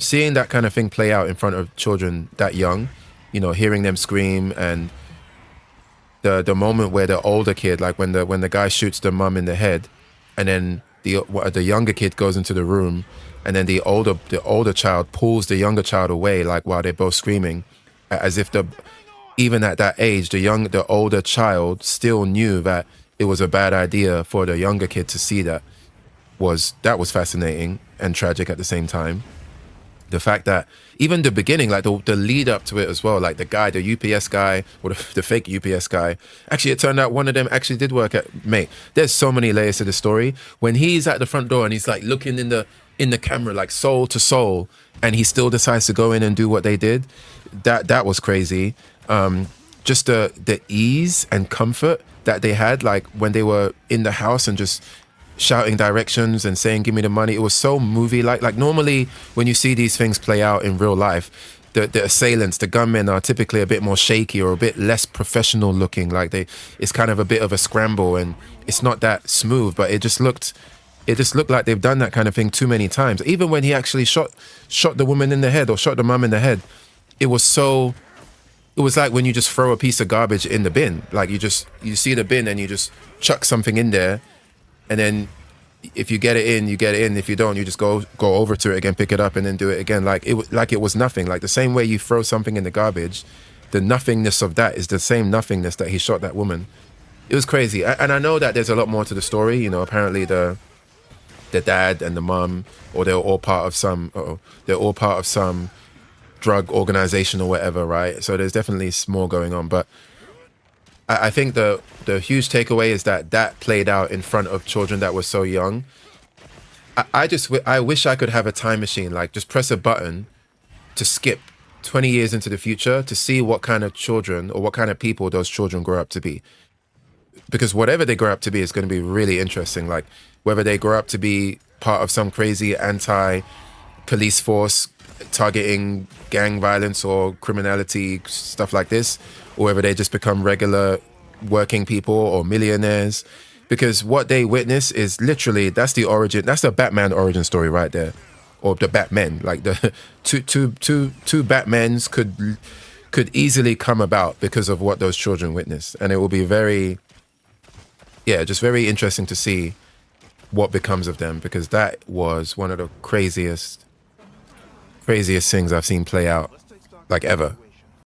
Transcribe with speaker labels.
Speaker 1: seeing that kind of thing play out in front of children that young, hearing them scream, and the moment where the older kid, like when the guy shoots the mum in the head, and then the younger kid goes into the room, and then the older child pulls the younger child away, like while they're both screaming, as if even at that age, the older child still knew that it was a bad idea for the younger kid to see that was fascinating and tragic at the same time. The fact that even the beginning, like the lead up to it as well, like the UPS guy, or the fake UPS guy, actually, it turned out one of them actually did work at, mate. There's so many layers to the story. When he's at the front door and he's like looking in the camera, like soul to soul, and he still decides to go in and do what they did, that was crazy. Just the ease and comfort that they had, like when they were in the house and just shouting directions and saying, "Give me the money." It was so movie like normally when you see these things play out in real life, the assailants, the gunmen, are typically a bit more shaky or a bit less professional looking. Like it's kind of a bit of a scramble, and it's not that smooth. But it just looked like they've done that kind of thing too many times. Even when he actually shot the woman in the head, or shot the mum in the head, it was so. It was like when you just throw a piece of garbage in the bin. Like you see the bin and you just chuck something in there, and then if you get it in, you get it in. If you don't, you just go over to it again, pick it up, and then do it again. Like it was nothing. Like the same way you throw something in the garbage, the nothingness of that is the same nothingness that he shot that woman. It was crazy. And I know that there's a lot more to the story. Apparently the dad and the mom, or they're all part of some drug organization or whatever, right? So there's definitely more going on. But I think the huge takeaway is that played out in front of children that were so young. I wish I could have a time machine, like just press a button to skip 20 years into the future to see what kind of children or what kind of people those children grow up to be. Because whatever they grow up to be is going to be really interesting. Like whether they grow up to be part of some crazy anti-police force targeting gang violence or criminality, stuff like this, or whether they just become regular working people or millionaires. Because what they witness is literally, that's the Batman origin story right there, or the Batmen. Like the two Batmens could easily come about because of what those children witnessed, and it will be just very interesting to see what becomes of them, because that was one of the craziest things I've seen play out, like ever.